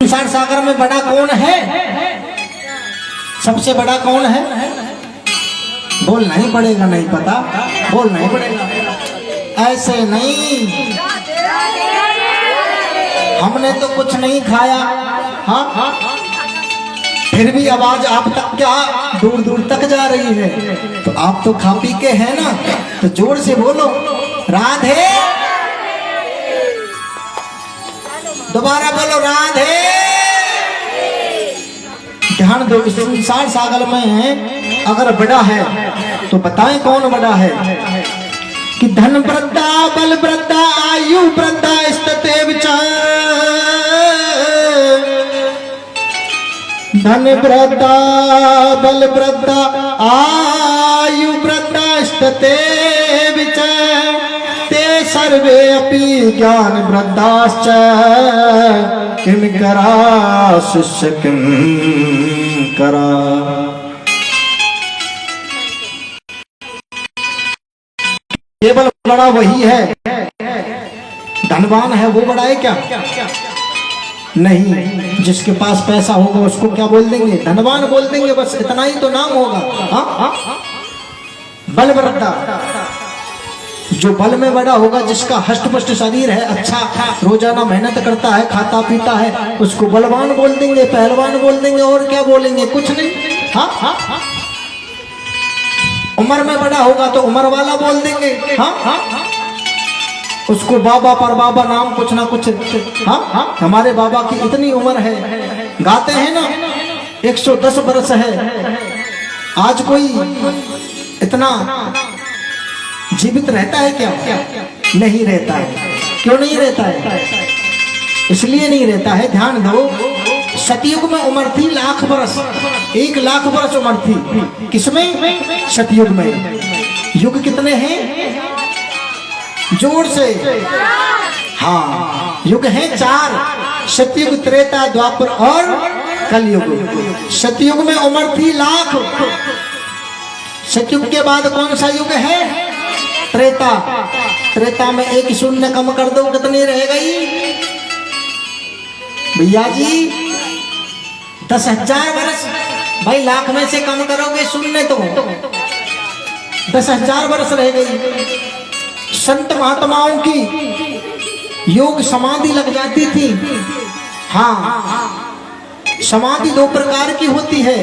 संसार सागर में बड़ा कौन है? सबसे बड़ा कौन है? बोलना ही पड़ेगा, नहीं पता बोलना ही पड़ेगा। ऐसे नहीं, हमने तो कुछ नहीं खाया, हाँ, फिर भी आवाज आप तक क्या दूर दूर तक जा रही है। तो आप तो खा पी के है ना, तो जोर से बोलो राधे, दोबारा बोलो राधे। ध्यान दो, इस संसार सागर में अगर बड़ा है तो बताएं कौन बड़ा है? कि धन वृद्धा बल वृद्धा आयु वृद्धा स्थिते विचार, धन वृद्धा बल वृद्धा आयु वृद्धा स्थिते विचार, ते सर्वे अपि ज्ञान वृद्धाश्च किंकरा शिष्य किंकरा। केवल बड़ा वही है, धनवान है वो बड़ा है क्या? नहीं, जिसके पास पैसा होगा उसको क्या बोल देंगे? धनवान बोल देंगे, बस इतना ही तो नाम होगा। बल वृद्धा, जो बल में बड़ा होगा, जिसका हष्ट पुष्ट शरीर है, अच्छा रोजाना मेहनत करता है, खाता पीता है, उसको बलवान बोल देंगे, पहलवान बोल देंगे, और क्या बोलेंगे? कुछ नहीं। हाँ, उम्र में बड़ा होगा तो उम्र वाला बोल देंगे। हाँ, उसको बाबा पर बाबा नाम कुछ ना कुछ। हाँ, हमारे बाबा की इतनी उम्र है, गाते हैं ना 110 वर्ष है। आज कोई इतना जीवित रहता है क्या? नहीं रहता है। क्यों नहीं रहता है? इसलिए नहीं रहता है, ध्यान दो, सतयुग में उम्र थी 1,00,000 वर्ष, 1,00,000 वर्ष उम्र थी। किसमें? सतयुग में। युग कितने हैं? जोर से। हाँ, युग हैं 4, सतयुग, त्रेता, द्वापर और कलयुग। सतयुग में उम्र थी 1,00,000। सतयुग के बाद कौन सा युग है? त्रेता। त्रेता में एक शून्य कम कर दो, कितनी रह गई भैया जी? 10,000 वर्ष। भाई 1,00,000 में से कम करोगे शून्य तो 10,000 वर्ष रह गई। संत महात्माओं की योग समाधि लग जाती थी। हाँ, समाधि 2 प्रकार की होती है।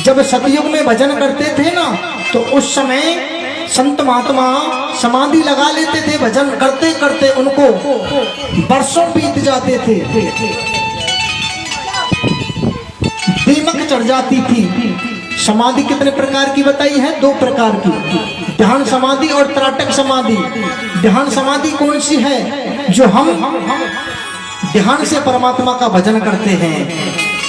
जब सतयुग में भजन करते थे ना, तो उस समय संत महात्मा समाधि लगा लेते थे। भजन करते करते उनको वर्षों बीत जाते थे, दीमक चढ़ जाती थी। समाधि कितने प्रकार की बताई है? 2 प्रकार की, ध्यान समाधि और त्राटक समाधि। ध्यान समाधि कौन सी है? जो हम ध्यान से परमात्मा का भजन करते हैं।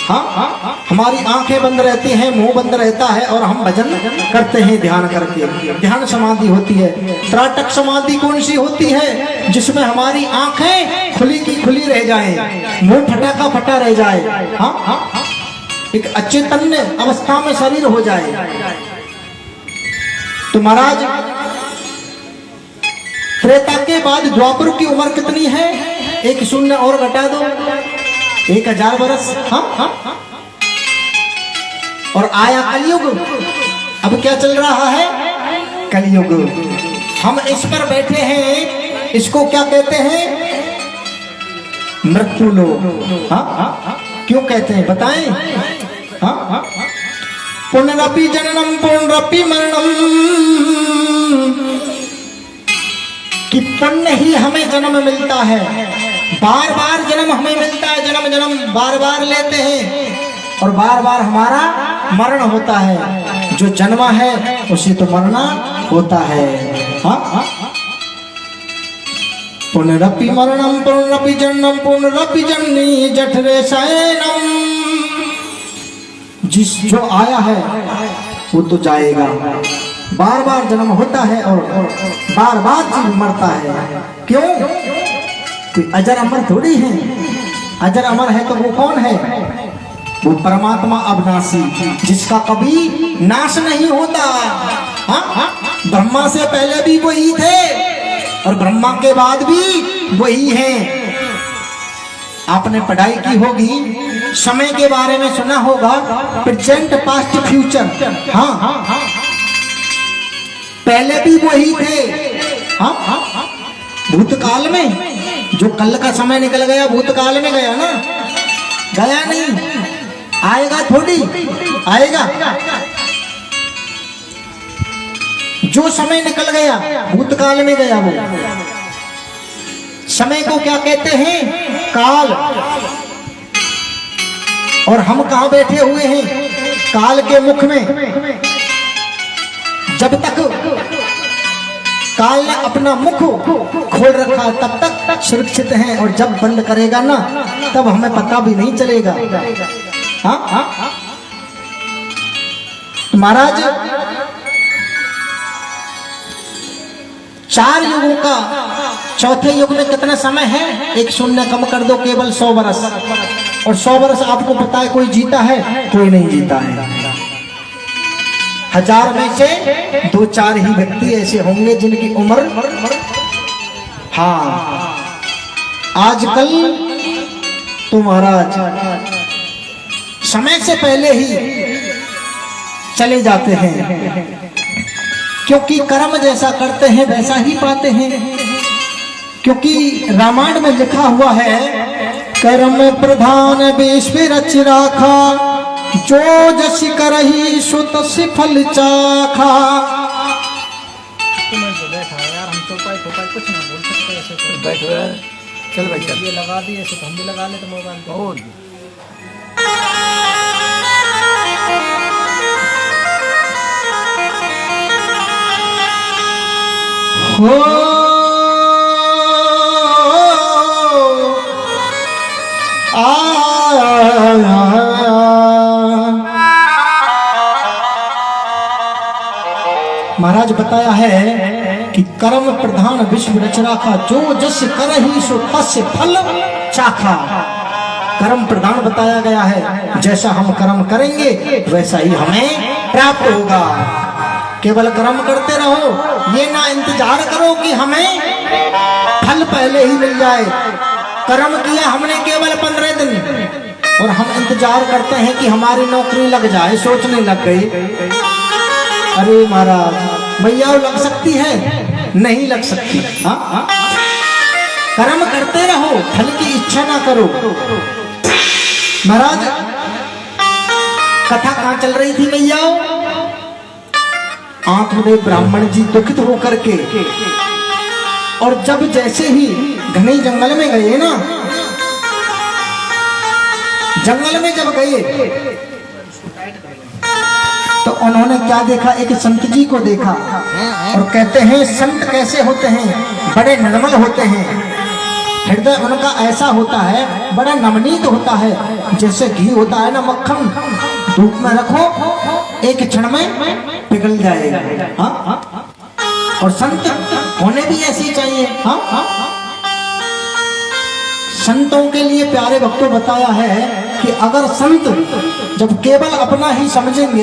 हाँ, हमारी आंखें बंद रहती हैं, मुंह बंद रहता है और हम भजन करते हैं ध्यान करके, ध्यान समाधि होती है। त्राटक समाधि कौन सी होती है? जिसमें हमारी आंखें खुली की खुली रह जाएं, मुंह फटा का फटा रह जाए। हाँ, एक अचेतन अवस्था में शरीर हो जाए। तो महाराज, त्रेता के बाद द्वापर की उम्र कितनी है? एक शून्य और घटा दो, 1,000 वर्ष। हाँ, और आया कलयुग। अब क्या चल रहा है? कलयुग। हम इस पर बैठे हैं, इसको क्या कहते हैं? मृत्यु लोक। हाँ, क्यों कहते हैं बताएं? हाँ, पुनरपि जननम पुनरपि मरणम, कि पुण्य ही हमें जन्म मिलता है, बार बार जन्म हमें मिलता है, जन्म जन्म बार बार लेते हैं और बार बार हमारा मरण होता है। जो जन्मा है उसे तो मरना होता है। हाँ, पुनरपि मरणम पुनरपि जन्मम पुनरपि जननी जठरे शयनम। जो आया है वो तो जाएगा, बार बार जन्म होता है और बार बार जीव मरता है। क्यों? कोई अजर अमर थोड़ी है। अजर अमर है तो वो कौन है? वो परमात्मा अविनाशी, जिसका कभी नाश नहीं होता। हाँ, ब्रह्मा से पहले भी वही थे और ब्रह्मा के बाद भी वही हैं। आपने पढ़ाई की होगी, समय के बारे में सुना होगा, प्रेजेंट पास्ट फ्यूचर। हाँ, पहले भी वही थे। हाँ, भूतकाल में जो कल का समय निकल गया भूतकाल में गया ना, गया नहीं, आएगा थोड़ी आएगा। जो समय निकल गया भूतकाल में गया, वो समय को क्या कहते हैं? काल। और हम कहां बैठे हुए हैं? काल के मुख में। जब तक काल ने अपना मुख खोल रखा तब तक सुरक्षित हैं, और जब बंद करेगा ना तब हमें पता भी नहीं चलेगा। हाँ, महाराज 4 युगों का चौथे युग में कितना समय है? एक शून्य कम कर दो, केवल 100 वर्ष। और 100 वर्ष आपको पता है कोई जीता है? कोई नहीं जीता है। 1000 में से 2-4 ही व्यक्ति ऐसे होंगे जिनकी उम्र, हाँ, आजकल तो महाराज समय से पहले ही चले जाते हैं, क्योंकि कर्म जैसा करते हैं वैसा ही पाते हैं। क्योंकि रामायण में लिखा हुआ है, कर्म प्रधान विश्व रच राखा, जो जस करही सो तस फल चाखा। यार हम तो कुछ ना बोल सकते ऐसे तो। बैठो यार, चल भाई चल। ये लगा दिए ऐसे तो हम भी लगा ले तो मोबाइल पे। और हो महाराज बताया है कि कर्म प्रधान विश्व रच राखा, जो जस करहि सो तस फल चाखा। कर्म प्रधान बताया गया है, जैसा हम कर्म करेंगे वैसा ही हमें प्राप्त होगा। केवल कर्म करते रहो, ये ना इंतजार करो कि हमें फल पहले ही मिल जाए। कर्म किया हमने केवल 15 दिन, और हम इंतजार करते हैं कि हमारी नौकरी लग जाए, सोचने लग गई। अरे महाराज, भैया लग सकती है? नहीं लग सकती। हाँ, कर्म करते रहो, फल की इच्छा ना करो। महाराज कथा कहां चल रही थी भैया? आत्मदेव ब्राह्मण जी दुखित होकर के, और जब जैसे ही घने जंगल में गए ना, जंगल में जब गए तो उन्होंने क्या देखा? एक संत जी को देखा, और कहते हैं संत कैसे होते हैं? बड़े निर्मल होते हैं, हृदय उनका ऐसा होता है, बड़ा नवनीत होता है, जैसे घी होता है ना, मक्खन, धूप में रखो एक क्षण में पिघल जाएगा। हाँ, और संत होने भी ऐसे ही चाहिए। हाँ, संतों के लिए प्यारे भक्तों बताया है कि अगर संत जब केवल अपना ही समझेंगे